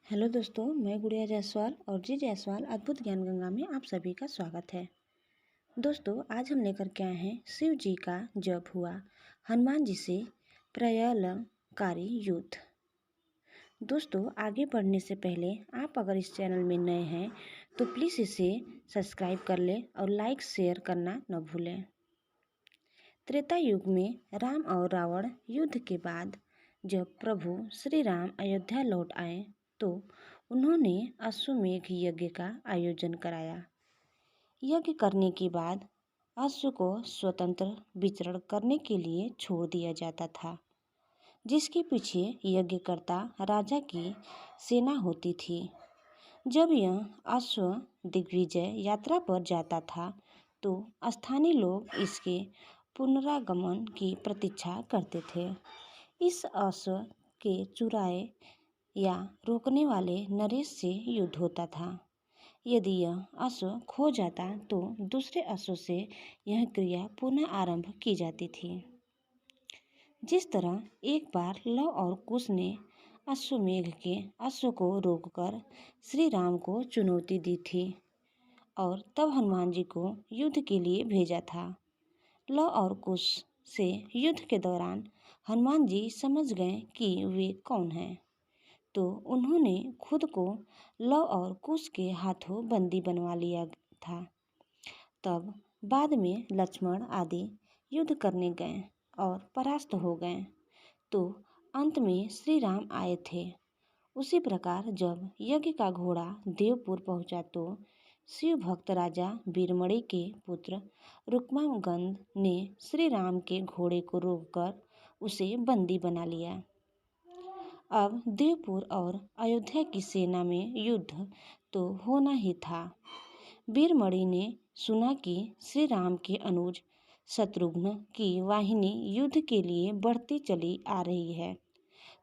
Hello दोस्तों, मैं गुड़िया जायसवाल और जी जायसवाल अद्भुत ज्ञान गंगा में आप सभी का स्वागत है। दोस्तों, आज हम लेकर के आए हैं शिव जी का जप हुआ हनुमान जी से प्रलयंकारी युद्ध। दोस्तों, आगे बढ़ने से पहले आप अगर इस चैनल में नए हैं तो प्लीज़ इसे सब्सक्राइब कर लें और लाइक शेयर करना न भूलें। त्रेता युग में राम और रावण युद्ध के बाद जब प्रभु श्री राम अयोध्या लौट आए तो उन्होंने अश्वमेध यज्ञ का आयोजन कराया। यज्ञ करने के बाद अश्व को स्वतंत्र विचरण करने के लिए छोड़ दिया जाता था, जिसके पीछे यज्ञकर्ता राजा की सेना होती थी। जब यह अश्व दिग्विजय यात्रा पर जाता था तो स्थानीय लोग इसके पुनरागमन की प्रतीक्षा करते थे। इस अश्व के चुराए या रोकने वाले नरेश से युद्ध होता था। यदि यह अश्व खो जाता तो दूसरे अश्व से यह क्रिया पुनः आरंभ की जाती थी। जिस तरह एक बार लव और कुश ने अश्वमेध के अश्व को रोककर श्री राम को चुनौती दी थी और तब हनुमान जी को युद्ध के लिए भेजा था। लव और कुश से युद्ध के दौरान हनुमान जी समझ गए कि वे कौन हैं, तो उन्होंने खुद को लव और कुश के हाथों बंदी बनवा लिया था। तब बाद में लक्ष्मण आदि युद्ध करने गए और परास्त हो गए, तो अंत में श्री राम आए थे। उसी प्रकार जब यज्ञ का घोड़ा देवपुर पहुंचा तो शिव भक्त राजा वीरमणि के पुत्र रुक्मांगद ने श्री राम के घोड़े को रोककर उसे बंदी बना लिया। अब देवपुर और अयोध्या की सेना में युद्ध तो होना ही था। वीरमणि ने सुना कि श्री राम के अनुज शत्रुघ्न की वाहिनी युद्ध के लिए बढ़ती चली आ रही है।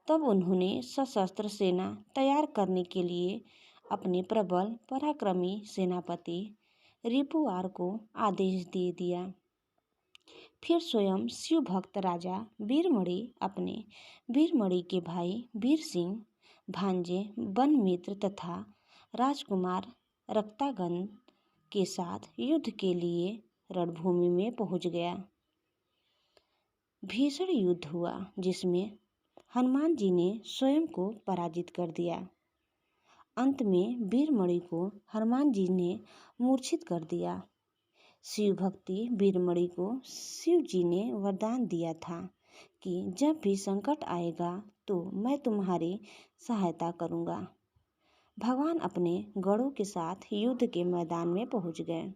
तब उन्होंने सशस्त्र सेना तैयार करने के लिए अपने प्रबल पराक्रमी सेनापति रिपुवार को आदेश दे दिया। फिर स्वयं शिव भक्त राजा वीरमणि अपने वीरमणि के भाई वीर सिंह, भांजे बनमित्र तथा राजकुमार रक्तागन के साथ युद्ध के लिए रणभूमि में पहुंच गया। भीषण युद्ध हुआ जिसमें हनुमान जी ने स्वयं को पराजित कर दिया। अंत में वीरमणि को हनुमान जी ने मूर्छित कर दिया। शिव भक्ति वीरमणि को शिव जी ने वरदान दिया था कि जब भी संकट आएगा तो मैं तुम्हारी सहायता करूंगा। भगवान अपने गणों के साथ युद्ध के मैदान में पहुंच गए।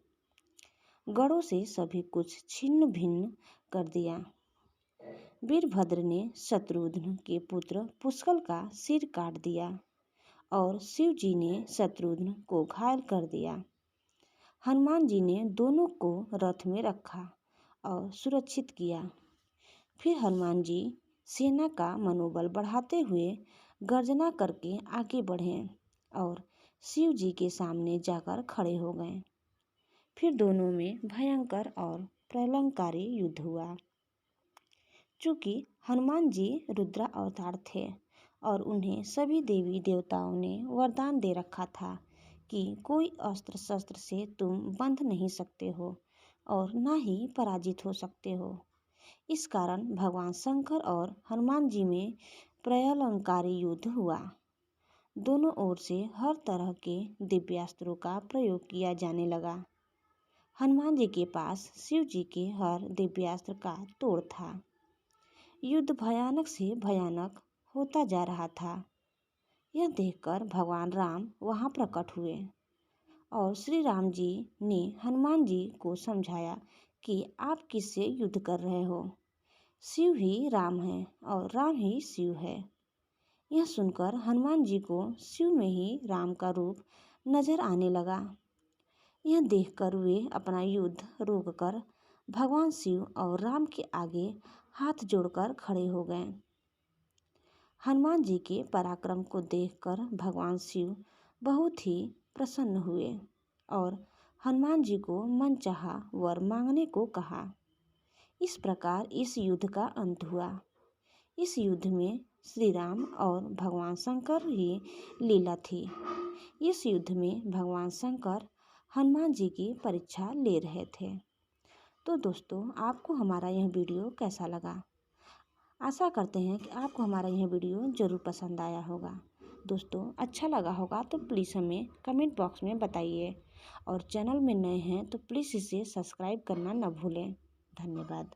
गणों से सभी कुछ छिन्न भिन्न कर दिया। वीरभद्र ने शत्रुघ्न के पुत्र पुष्कल का सिर काट दिया और शिव जी ने शत्रुघ्न को घायल कर दिया। हनुमान जी ने दोनों को रथ में रखा और सुरक्षित किया। फिर हनुमान जी सेना का मनोबल बढ़ाते हुए गर्जना करके आगे बढ़े और शिव जी के सामने जाकर खड़े हो गए। फिर दोनों में भयंकर और प्रलयंकारी युद्ध हुआ। चूँकि हनुमान जी रुद्र अवतार थे और उन्हें सभी देवी देवताओं ने वरदान दे रखा था कि कोई अस्त्र शस्त्र से तुम बंध नहीं सकते हो और ना ही पराजित हो सकते हो। इस कारण भगवान शंकर और हनुमान जी में प्रलयंकारी युद्ध हुआ। दोनों ओर से हर तरह के दिव्यास्त्रों का प्रयोग किया जाने लगा। हनुमान जी के पास शिव जी के हर दिव्यास्त्र का तोड़ था। युद्ध भयानक से भयानक होता जा रहा था। यह देखकर भगवान राम वहां प्रकट हुए और श्री राम जी ने हनुमान जी को समझाया कि आप किससे युद्ध कर रहे हो। शिव ही राम है और राम ही शिव है। यह सुनकर हनुमान जी को शिव में ही राम का रूप नजर आने लगा। यह देखकर वे अपना युद्ध रोककर भगवान शिव और राम के आगे हाथ जोड़कर खड़े हो गए। हनुमान जी के पराक्रम को देखकर भगवान शिव बहुत ही प्रसन्न हुए और हनुमान जी को मनचाहा वर मांगने को कहा। इस प्रकार इस युद्ध का अंत हुआ। इस युद्ध में श्री राम और भगवान शंकर की लीला थी। इस युद्ध में भगवान शंकर हनुमान जी की परीक्षा ले रहे थे। तो दोस्तों, आपको हमारा यह वीडियो कैसा लगा? आशा करते हैं कि आपको हमारा यह वीडियो ज़रूर पसंद आया होगा। दोस्तों, अच्छा लगा होगा तो प्लीज़ हमें कमेंट बॉक्स में बताइए और चैनल में नए हैं तो प्लीज़ इसे सब्सक्राइब करना न भूलें। धन्यवाद।